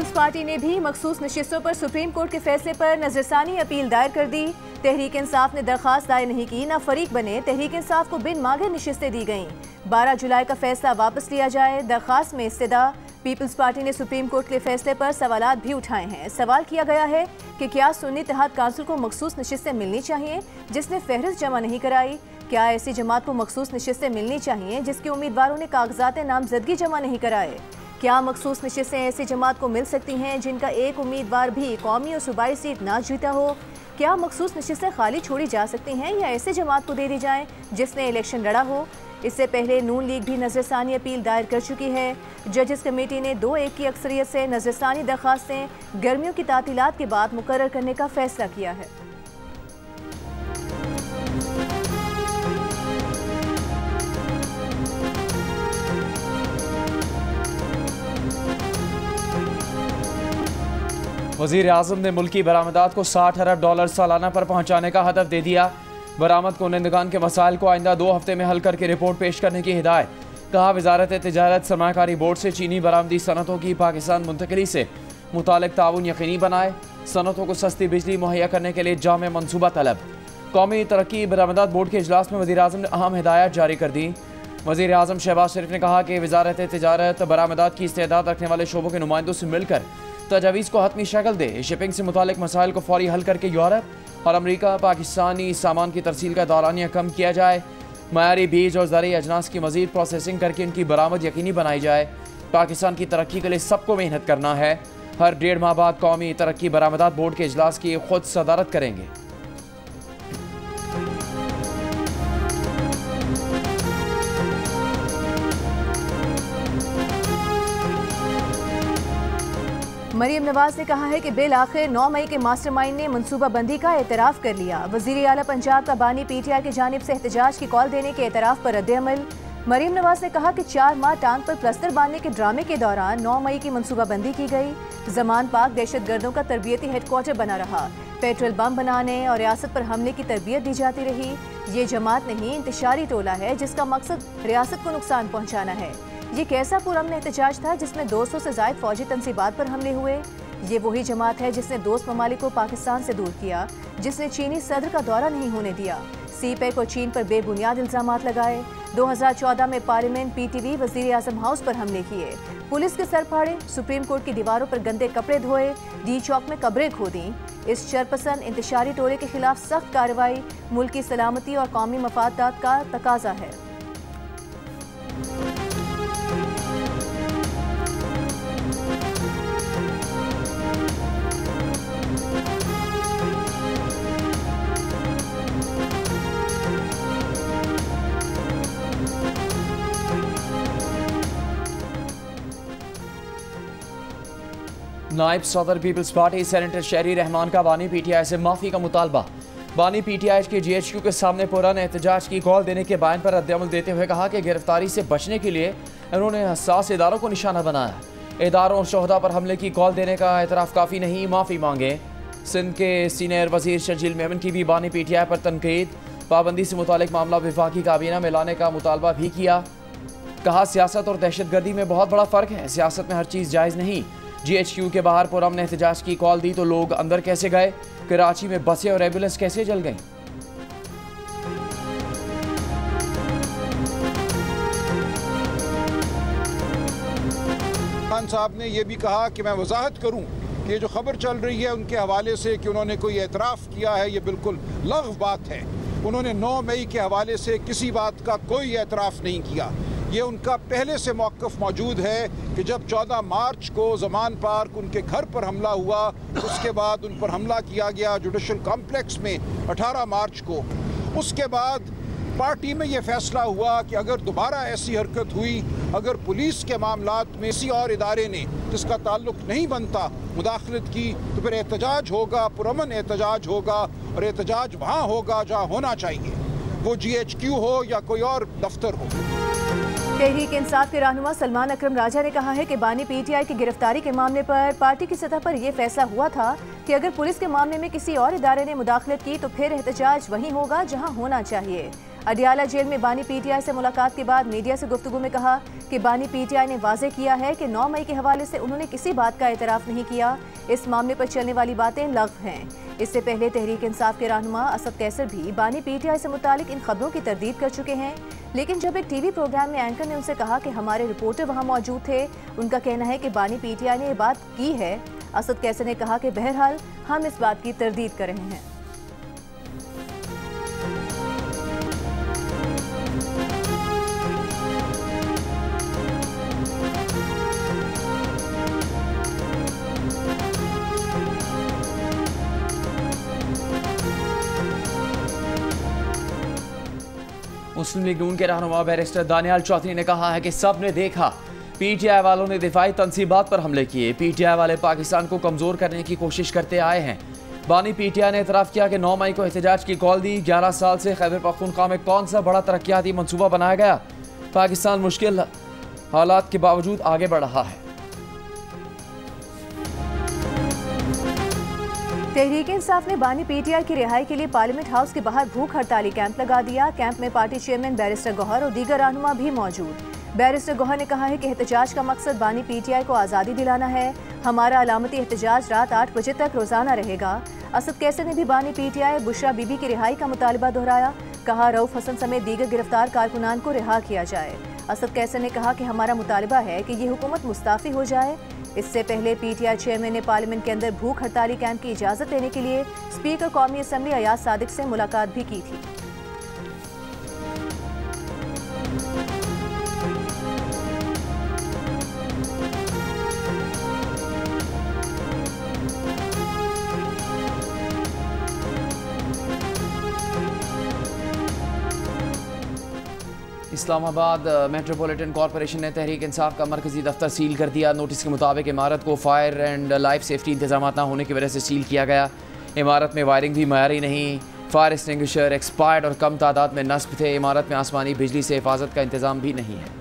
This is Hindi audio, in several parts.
पीपल्स पार्टी ने भी मखसूस नशिस्तों पर सुप्रीम कोर्ट के फैसले पर नजरसानी अपील दायर कर दी। तहरीक इंसाफ ने दरखास्त दायर नहीं की, ना फरीक बने। तहरीक इंसाफ को बिन मांगे नशिस्तें दी गईं। 12 जुलाई का फैसला वापस लिया जाए, दरखास्त में इस्तदा। पीपल्स पार्टी ने सुप्रीम कोर्ट के फैसले पर सवालात भी उठाए हैं। सवाल किया गया है कि क्या सुन्नी इत्तेहाद काउंसिल को मखसूस नशिस्तें मिलनी चाहिए जिसने फहरिस्त जमा नहीं कराई? क्या ऐसी जमात को मखसूस नशिस्तें मिलनी चाहिए जिसके उम्मीदवारों ने कागजात नामजदगी जमा नहीं कराए? क्या मखसूस नशिस्तें ऐसी जमात को मिल सकती हैं जिनका एक उम्मीदवार भी कौमी और सूबाई सीट ना जीता हो? क्या मखसूस नशिस्तें खाली छोड़ी जा सकती हैं या ऐसे जमात को दे दी जाएं जिसने इलेक्शन लड़ा हो? इससे पहले नून लीग भी नजरसानी अपील दायर कर चुकी है। जजेस कमेटी ने 2-1 की अक्सरियत से नजरसानी दरखास्तें गर्मियों की तातीलात के बाद मुकर्रर करने का फैसला किया है। वज़ीर आज़म ने मुल्की बरामदात को $60 अरब सालाना पर पहुँचाने का हदफ दे दिया। बरामद कुनंदगान के मसाइल को आइंदा 2 हफ्ते में हल करके रिपोर्ट पेश करने की हिदायत। कहा, वजारत तिजारत सरमाकारी बोर्ड से चीनी बरामदी सनतों की पाकिस्तान मुंतकिली से मुतालिक ताउन यकीनी बनाए। सनतों को सस्ती बिजली मुहैया करने के लिए जामे मनसूबा तलब। कौमी तरक्की बरामदात बोर्ड के इजलास में वज़ीर आज़म ने अहम हिदायत जारी कर दी। वज़ीर आज़म शहबाज शरीफ ने कहा कि वजारत तिजारत बरामदात की इस्तेदाद रखने वाले शोबों के नुमाइंदों से मिलकर तजावीज़ को हतमी शक्ल दे। शिपिंग से मुतालिक मसाइल को फौरी हल करके यूरोप और अमरीका पाकिस्तानी सामान की तरसील का दौरानिया कम किया जाए। मयारी बीज और ज़रूरी अजनास की मज़ीद प्रोसेसिंग करके उनकी बरामद यकीनी बनाई जाए। पाकिस्तान की तरक्की के लिए सबको मेहनत करना है। हर 1.5 माह बाद कौमी तरक्की बरामदात बोर्ड के इजलास की खुद सदारत करेंगे। मरीम नवाज ने कहा है कि बिल आखिर 9 मई के मास्टरमाइंड ने मनसूबाबंदी का एतराफ़ कर लिया। वज़ीर आला पंजाब का बानी PTI की जानिब से एहतजाज की कॉल देने के एतराफ़ पर रद्द-ए-अमल। मरीम नवाज ने कहा कि 4 माह टांग पर प्लस्तर बांधने के ड्रामे के दौरान 9 मई की मनसूबाबंदी की गई। जमान पाक दहशत गर्दों का तरबियती हेडक्वार्टर बना रहा। पेट्रोल बम बनाने और रियासत पर हमले की तरबियत दी जाती रही। ये जमात नहीं, इंतशारी टोला है जिसका मकसद रियासत को नुकसान पहुँचाना है। ये कैसा पुरअमन एहतजाज था जिसमें 200 से ज़ायद फौजी तनसीबात पर हमले हुए? ये वही जमात है जिसने दोस्त ममालिक को पाकिस्तान से दूर किया, जिसने चीनी सदर का दौरा नहीं होने दिया, CPEC और चीन पर बेबुनियाद इल्जामात लगाए। 2014 में पार्लियामेंट, PTV, वज़ीर आज़म हाउस पर हमले किए, पुलिस के सर फाड़े, सुप्रीम कोर्ट की दीवारों पर गंदे कपड़े धोए, D चौक में कब्रें खोदी। इस शरपसंद इंतशारी टोले के खिलाफ सख्त कार्रवाई मुल्क की सलामती और कौमी मफादात का तकाजा है। नायब सदर पीपल्स पार्टी सेनेटर शहरी रहमान का बानी PTI से माफ़ी का मुतालबा। बानी PTI के GHQ के सामने पुराने एहतजाज की कॉल देने के बयान पर रद्द-ए-अमल देते हुए कहा कि गिरफ्तारी से बचने के लिए उन्होंने हसास इदारों को निशाना बनाया। इदारों और शोहदा पर हमले की कॉल देने का एतराफ़ काफ़ी नहीं, माफ़ी मांगे। सिंध के सीनियर वज़ीर शर्जील मेमन की भी बानी PTI पर तनकीद। पाबंदी से मुतालिक मामला वफाकी काबीना में लाने का मुतालबा भी किया। कहा, सियासत और दहशत गर्दी में बहुत बड़ा फ़र्क है। सियासत में हर चीज़ जायज़ नहीं। GHQ के बाहर पुरअमन एहतजाज की कॉल दी तो लोग अंदर कैसे गए? कराची में बसें और एम्बुलेंस कैसे जल गईं? खान साहब ने यह भी कहा कि मैं वजाहत करूं कि ये जो खबर चल रही है उनके हवाले से कि उन्होंने कोई एतराफ़ किया है, ये बिल्कुल लग़्व बात है। उन्होंने 9 मई के हवाले से किसी बात का कोई एतराफ़ नहीं किया। ये उनका पहले से मौक़िफ़ मौजूद है कि जब 14 मार्च को ज़मान पार्क उनके घर पर हमला हुआ, उसके बाद उन पर हमला किया गया जुडिशल कॉम्प्लेक्स में 18 मार्च को। उसके बाद पार्टी में ये फैसला हुआ कि अगर दोबारा ऐसी हरकत हुई, अगर पुलिस के मामलात में किसी और इदारे ने जिसका ताल्लुक नहीं बनता मुदाखलत की तो फिर एहतजाज होगा, पुरअमन एहतजाज होगा और एहतजाज वहाँ होगा जहाँ होना चाहिए, वो GHQ हो या कोई और दफ्तर हो। तहरीक इंसाफ के रहनुमा सलमान अकरम राजा ने कहा है कि बानी PTI की गिरफ्तारी के मामले पर पार्टी की सतह पर यह फैसला हुआ था कि अगर पुलिस के मामले में किसी और इदारे ने मुदाखलत की तो फिर एहतजाज वहीं होगा जहां होना चाहिए। अडियाला जेल में बानी पीटीआई से मुलाकात के बाद मीडिया से गुफ्तगू में कहा कि बानी पीटीआई ने वाजे किया है कि 9 मई के हवाले से उन्होंने किसी बात का एतराफ़ नहीं किया। इस मामले पर चलने वाली बातें लग़्व हैं। इससे पहले तहरीक इंसाफ के रहनुमा असद कैसर भी बानी पीटीआई से मुतालिक इन खबरों की तरदीद कर चुके हैं, लेकिन जब एक टीवी प्रोग्राम में एंकर ने उनसे कहा कि हमारे रिपोर्टर वहां मौजूद थे, उनका कहना है कि बानी पीटीआई ने ये बात की है। असद कैसर ने कहा कि बहरहाल हम इस बात की तरदीद कर रहे हैं। मुस्लिम लीग नून के रहनुमा बैरिस्टर दानियाल चौधरी ने कहा है कि सब ने देखा पीटीआई वालों ने दिफाई तंसीबात पर हमले किए। पीटीआई वाले पाकिस्तान को कमजोर करने की कोशिश करते आए हैं। बानी पीटीआई ने एतराफ़ किया कि 9 मई को एहतजाज की कॉल दी। 11 साल से खैबर पख्तूनख्वा में कौन सा बड़ा तरक्याती मनसूबा बनाया गया? पाकिस्तान मुश्किल हालात के बावजूद आगे बढ़ रहा है। तहरीक इंसाफ ने बानी पीटीआई की रिहाई के लिए पार्लियामेंट हाउस के बाहर भूख हड़ताली कैंप लगा दिया। कैंप में पार्टी चेयरमैन बैरिस्टर गौहर और दीगर रहनुमा भी मौजूद। बैरिस्टर गौहर ने कहा है कि एहतजाज का मकसद बानी पीटीआई को आज़ादी दिलाना है। हमारा अलामती एहतजाज रात 8 बजे तक रोजाना रहेगा। असद कैसर ने भी बानी पीटीआई बुशरा बीबी की रिहाई का मुतालबा दोहराया। कहा रऊफ हसन समेत दीगर गिरफ्तार कारकुनान को रिहा किया जाए। असद कैसर ने कहा कि हमारा मुतालबा है कि ये हुकूमत मुस्ताफ़ी हो जाए। इससे पहले पीटीआई चेयरमैन ने पार्लियामेंट के अंदर भूख हड़ताली कैंप की इजाज़त देने के लिए स्पीकर कौमी असम्बली अयाज सादिक से मुलाकात भी की थी। इस्लामाबाद मेट्रोपॉलिटन कॉरपोरेशन ने तहरीक इंसाफ का मरकजी दफ्तर सील कर दिया। नोटिस के मुताबिक इमारत को फायर एंड लाइफ सेफ्टी इंतजाम न होने की वजह से सील किया गया। इमारत में वायरिंग भी मयारी नहीं, फायर एक्सटिंग्विशर एक्सपायर्ड और कम तादाद में नस्ब थे। इमारत में आसमानी बिजली से हिफाजत का इंतजाम भी नहीं है।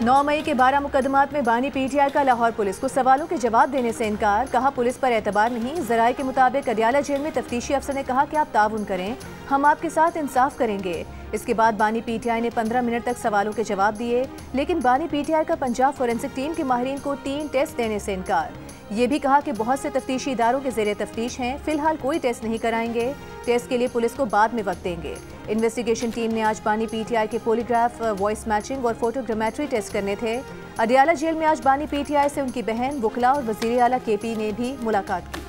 9 मई के 12 मुकदमात में बानी पीटीआई का लाहौर पुलिस को सवालों के जवाब देने से इनकार। कहा पुलिस पर एतबार नहीं। ज़राए के मुताबिक अडियाला जेल में तफ्तीशी अफसर ने कहा कि आप ताउन करें, हम आपके साथ इंसाफ करेंगे। इसके बाद बानी पीटीआई ने 15 मिनट तक सवालों के जवाब दिए, लेकिन बानी पीटीआई का पंजाब फोरेंसिक टीम के माहिरीन को 3 टेस्ट देने से इनकार। ये भी कहा कि बहुत से तफ्तीशी इदारों के ज़ेरे तफ्तीश हैं, फिलहाल कोई टेस्ट नहीं कराएंगे। टेस्ट के लिए पुलिस को बाद में वक्त देंगे। इन्वेस्टिगेशन टीम ने आज बानी पीटीआई के पॉलीग्राफ, वॉइस मैचिंग और फोटोग्रामेट्री टेस्ट करने थे। अडियाला जेल में आज बानी पीटीआई से उनकी बहन वकला और वज़ीर आला केपी ने भी मुलाकात की।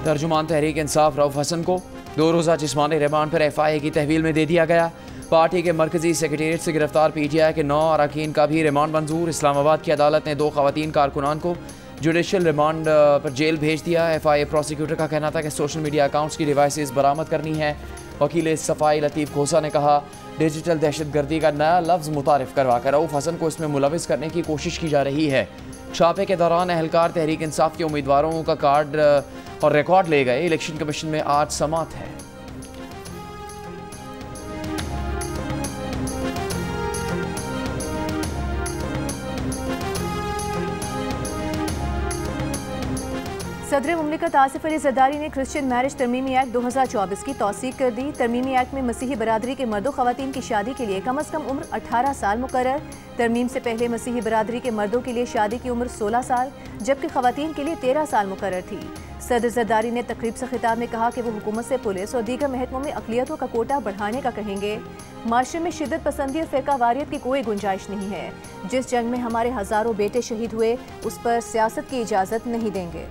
तर्जुमान तहरीक इंसाफ रऊफ हसन को 2 रोज़ा जिस्मानी रिमांड पर FIA की तहवील में दे दिया गया। पार्टी के मरकजी सेक्रेटेरिएट से गिरफ्तार PTI के 9 अरकान का भी रिमांड मंजूर। इस्लामाबाद की अदालत ने 2 खवातीन कारकुनान को जुडिशल रिमांड पर जेल भेज दिया। FIA प्रोसिक्यूटर का कहना था कि सोशल मीडिया अकाउंट्स की डिवाइसेस बरामद करनी है। वकील सफाई लतीफ़ खोसा ने कहा डिजिटल दहशतगर्दी का नया लफ्ज़ मुतारिफ करवा कर रऊफ हसन को इसमें मुलविस करने की कोशिश की जा रही है। छापे के दौरान एहलकार तहरीक इंसाफ के उम्मीदवारों का कार्ड और रिकॉर्ड ले गए। इलेक्शन कमीशन में आज समाअत है। सदर मुमलिकत आसिफ अली जरदारी ने क्रिश्चियन मैरिज तरमीमी एक्ट 2024 की तौसीक कर दी। तरमीमी एक्ट में मसीही बरादरी के मर्दों खवातीन की शादी के लिए कम अज़ कम उम्र 18 साल मुकर्रर। तरमीम से पहले मसीही बरादरी के मर्दों के लिए शादी की उम्र 16 साल जबकि खवातीन के लिए 13 साल मुकर्रर थी। सदर जरदारी ने तकरीब से खिताब में कहा कि वो हुकूमत से पुलिस और दीगर महकमों में अक़लियतों का कोटा बढ़ाने का कहेंगे। माशरे में शिद्दत पसंदी और फ़िरका वारियत की कोई गुंजाइश नहीं है। जिस जंग में हमारे हज़ारों बेटे शहीद हुए उस पर सियासत की इजाज़त नहीं देंगे।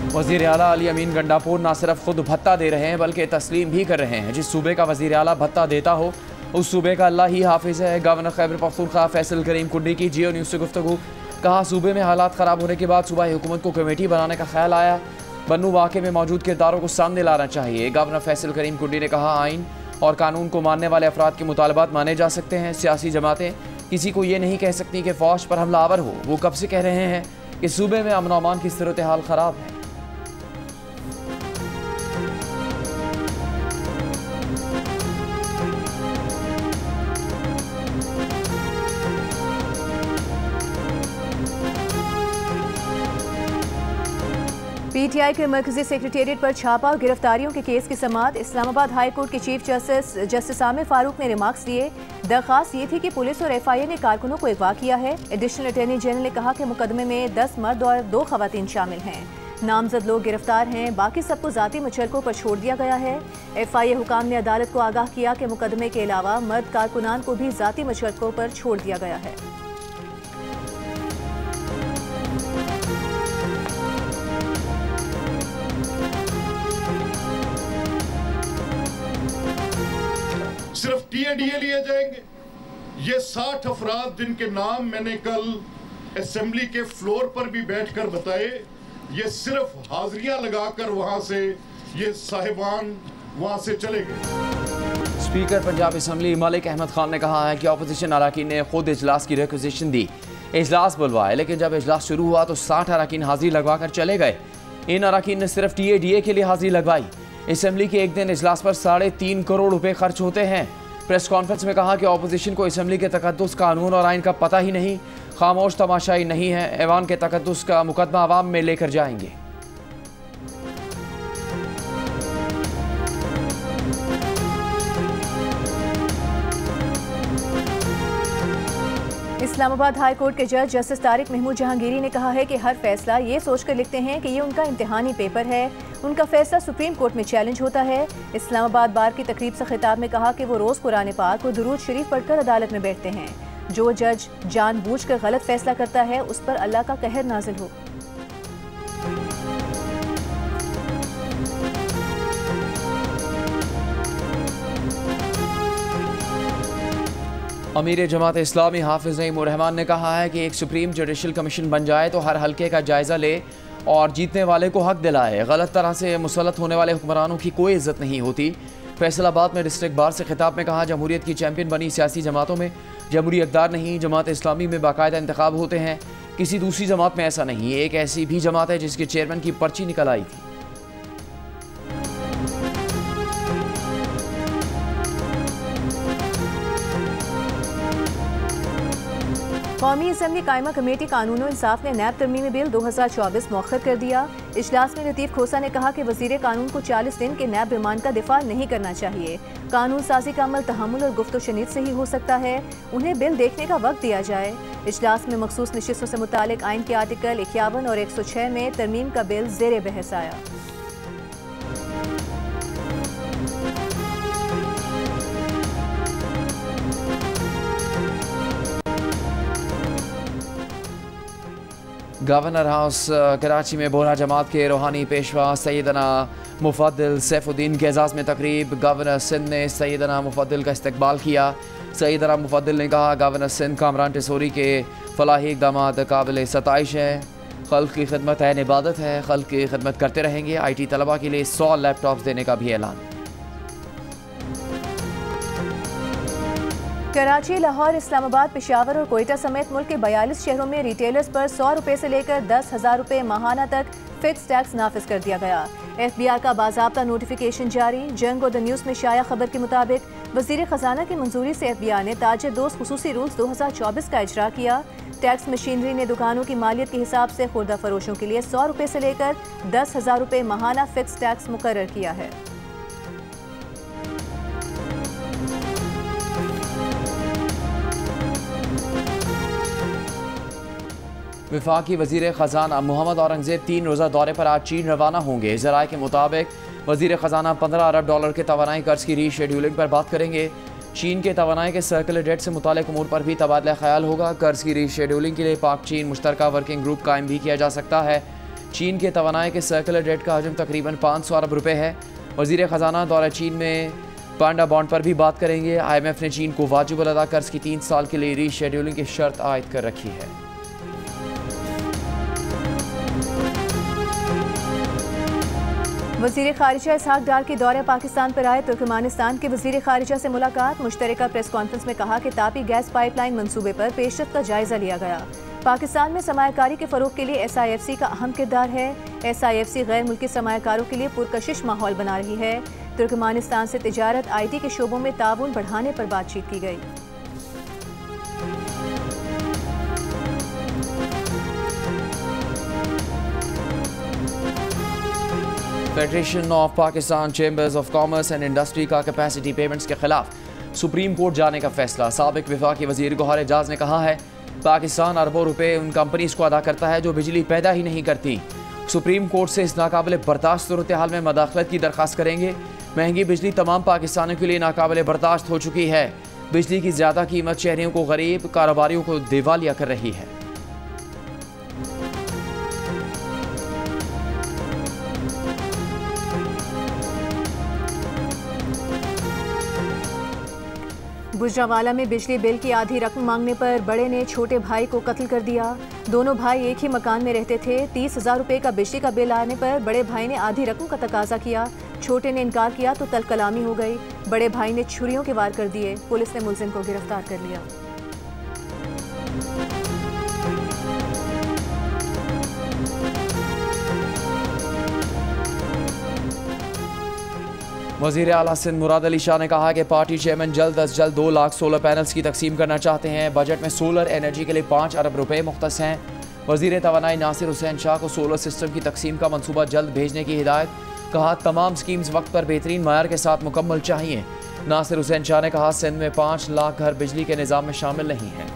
वज़ीर आला अली अमीन गंडापुर न सिर्फ खुद भत्ता दे रहे हैं बल्कि तस्लीम भी कर रहे हैं। जिस सूबे का वज़ीर आला भत्ता देता हो उस सूबे का अल्लाह ही हाफिज़ है। गवर्नर खैबर पख्तूनख्वा फैसल करीम कुंडी की जियो न्यूज़ से गुफ्तगू। कहा सूबे में हालात ख़राब होने के बाद सूबाई हुकूमत को कमेटी बनाने का ख्याल आया। बन्नू वाक़े में मौजूद किरदारों को सामने लाना चाहिए। गवर्नर फैसल करीम कुंडी ने कहा, आइन और कानून को मानने वाले अफराद के मुतालबात माने जा सकते हैं। सियासी जमातें किसी को ये नहीं कह सकती कि फौज पर हमलावर हो। वो कब से कह रहे हैं कि सूबे में अमन अमान की सूरत हाल ख़राब है। पीटीआई के मरकजी सेक्रेटेरिएट पर छापा और गिरफ्तारियों के केस की समाअत। इस्लामाबाद हाई कोर्ट के चीफ जस्टिस आमिर फारूक ने रिमार्क्स दिए। दरख्वास्त ये थी कि पुलिस और एफआईए ने कारकुनों को अगवा किया है। एडिशनल अटॉर्नी जनरल ने कहा कि मुकदमे में 10 मर्द और 2 खवातीन शामिल हैं। नामजद लोग गिरफ्तार हैं, बाकी सबको जाती मुचलकों पर छोड़ दिया गया है। एफआईए हुकाम ने अदालत को आगाह किया कि मुकदमे के अलावा मर्द कारकुनान को भी जाती मुचलकों पर छोड़ दिया गया है। सिर्फ टीएडीए लिए जाएंगे। ये 60 अफराद जिनके नाम मैंने कल असेंबली के फ्लोर पर भी बैठकर बताए, ये सिर्फ हाजिरियां लगाकर वहां से ये साहिबान वहां से चले गए। स्पीकर पंजाब असम्बली मलिक अहमद खान ने कहा है कि अपोजिशन अरकान ने खुद इजलास की रिक्वेजिशन दी, इजलास बुलवाए, लेकिन जब इजलास शुरू हुआ तो 60 अरकान हाजिरी लगवा कर चले गए। इन अरकान ने सिर्फ टीएडीए के लिए हाजिरी लगवाई। असम्बली के एक दिन इजलास पर 3.5 करोड़ रुपए खर्च होते हैं। प्रेस कॉन्फ्रेंस में कहा कि अपोजिशन को असम्बली के तकद्दुस, कानून और आइन का पता ही नहीं, खामोश तमाशाई नहीं है। ऐवान के तकद्दुस का मुकदमा अवाम में लेकर जाएंगे। इस्लामाबाद हाई कोर्ट के जज जस्टिस तारिक महमूद जहांगीरी ने कहा है कि हर फैसला ये सोचकर लिखते हैं कि ये उनका इम्तिहानी पेपर है। उनका फैसला सुप्रीम कोर्ट में चैलेंज होता है। इस्लामाबाद बार की तकरीब से खिताब में कहा कि वो रोज़ कुरान पाक और दुरूद शरीफ पढ़कर अदालत में बैठते हैं। जो जज जानबूझकर गलत फैसला करता है उस पर अल्लाह का कहर नाजिल हो। अमीर जमात इस्लामी हाफिज़ नईम उर रहमान ने कहा है कि एक सुप्रीम जुडिशल कमीशन बन जाए तो हर हल्के का जायज़ा ले और जीतने वाले को हक दिलाए। गलत तरह से मुसल्लत होने वाले हुक्मरानों की कोई इज्जत नहीं होती। फैसलाबाद में डिस्ट्रिक्ट बार से खिताब में कहा, जमहूरियत की चैंपियन बनी सियासी जमातों में जमहूरी इक़दार नहीं। जमात इस्लामी में बाकायदा इंतखाब होते हैं, किसी दूसरी जमात में ऐसा नहीं। एक ऐसी भी जमात है जिसके चेयरमैन की पर्ची निकल आई थी। कौमी असम्बली कायमा कमेटी कानून और इंसाफ ने नैब तरमीमी बिल 2024 मौखर कर दिया। इजलास में लतीफ़ खोसा ने कहा कि वज़ीर कानून को 40 दिन के नैब रिमांड का दिफा नहीं करना चाहिए। कानून साजी का अमल तहम्मुल और गुफ्त शनीद से ही हो सकता है। उन्हें बिल देखने का वक्त दिया जाए। इजलास में मखसूस नशिस्तों से मुतालिक आइन के आर्टिकल 51 और 106 में तरमीम का बिल ज़ेरे बहस आया। गवर्नर हाउस कराची में बोहरा जमात के रूहानी पेशवा सैयदना मुफद्दिल सैफुद्दीन के एजाज़ में तकरीब। गवर्नर सिंध ने सैयदना मुफद्दिल का इस्तकबाल किया। सैयदना मुफद्दिल ने कहा, गवर्नर सिंध कामरान टिसोरी के फलाही इक़दामात काबिल सताइश हैं। खल्क़ की खिदमत ऐन इबादत है, खल्क़ की खिदमत करते रहेंगे। IT तलबा के लिए 100 लैपटॉप्स देने का भी ऐलान। कराची, लाहौर, इस्लामाबाद, पेशावर और कोयटा समेत मुल्क के 42 शहरों में रिटेलर्स पर 100 रुपये से लेकर 10,000 रुपये माहाना तक फिक्स टैक्स नाफिज कर दिया गया। FBI का बाज़ाब्ता नोटिफिकेशन जारी। जंग और द न्यूज़ में शाया खबर के मुताबिक वज़ीर ख़जाना की मंजूरी से FBI ने ताजिर दोस्त खुसूसी रूल्स 2024 का इजरा किया। टैक्स मशीनरी ने दुकानों की मालियत के हिसाब से खुर्दा फरोशों के लिए 100 रुपये से लेकर 10,000 रुपये माहाना फिक्स टैक्स मुकर्रर किया है। वफाकी वज़ीर ख़जाना मोहम्मद औरंगज़ेब 3 रोज़ा दौरे पर आज चीन रवाना होंगे। ज़राए के मुताबिक वज़ीर ख़जाना 15 अरब डॉलर के तवानाई कर्ज की रीशेड्यूलिंग पर बात करेंगे। चीन के तवानाई के सर्कुलर डेट से मुतालिक उमूर पर भी तबादला ख्याल होगा। कर्ज की रीशेड्यूलिंग के लिए पाक चीन मुश्तरका वर्किंग ग्रुप कायम भी किया जा सकता है। चीन के तवानाई के सर्कुलर डेट का हजम तकरीबन 500 अरब रुपये है। वज़ीर ख़जाना दौरा चीन में पांडा बॉन्ड पर भी बात करेंगे। IMF ने चीन को वाजिब अदा कर्ज की 3 साल के लिए रीशेड्यूलिंग की शर्त आयद कर रखी है। वज़ीर ख़ारिजा इसहाक डार के दौरे पाकिस्तान पर आए तुर्कमानिस्तान के वज़ीर ख़ारिजा से मुलाकात। मुश्तरका प्रेस कॉन्फ्रेंस में कहा कि तापी गैस पाइपलाइन मंसूबे पर पेशरफ्त का जायजा लिया गया। पाकिस्तान में सरमायाकारी के फ़रोग़ के लिए SIFC का अहम किरदार है। SIFC गैर मुल्की सरमायाकारों के लिए पुरकशिश माहौल बना रही है। तुर्कमानिस्तान से तिजारत IT के शोबों में ताउन बढ़ाने पर बातचीत की गई। Federation of Pakistan chambers of commerce and industry का कैपेसिटी पेमेंट्स के खिलाफ सुप्रीम कोर्ट जाने का फैसला। साबिक वफाकी वजीर गौहर एजाज ने कहा है पाकिस्तान अरबों रुपए उन कंपनीज को अदा करता है जो बिजली पैदा ही नहीं करती। सुप्रीम कोर्ट से इस नाकाबिले बर्दाश्त सूरत हाल में मदाखलत की दरख्वास्त करेंगे। महंगी बिजली तमाम पाकिस्तानियों के लिए नाकाबिले बर्दाश्त हो चुकी है। बिजली की ज़्यादा कीमत शहरियों को गरीब कारोबारियों को दिवालिया कर रही है। गुजरांवाला में बिजली बिल की आधी रकम मांगने पर बड़े ने छोटे भाई को कत्ल कर दिया। दोनों भाई एक ही मकान में रहते थे। 30,000 रुपये का बिजली का बिल आने पर बड़े भाई ने आधी रकम का तकाजा किया। छोटे ने इनकार किया तो तलकलामी हो गई। बड़े भाई ने छुरियों के वार कर दिए। पुलिस ने मुलजिम को गिरफ्तार कर लिया। वज़ीर आला सिंध मुराद अली शाह ने कहा कि पार्टी चेयरमैन जल्द अज जल्द 2 लाख सोलर पैनल्स की तकसीम करना चाहते हैं। बजट में सोलर एनर्जी के लिए 5 अरब रुपए मुख्तस हैं। वज़ीर तवानाई नासिर हुसैन शाह को सोलर सिस्टम की तकसीम का मनसूबा जल्द भेजने की हिदायत। कहा तमाम स्कीम्स वक्त पर बेहतरीन मयार के साथ मुकम्मल चाहिए। नासिर हुसैन शाह ने कहा सिंध में 5 लाख घर बिजली के निज़ाम में शामिल नहीं हैं।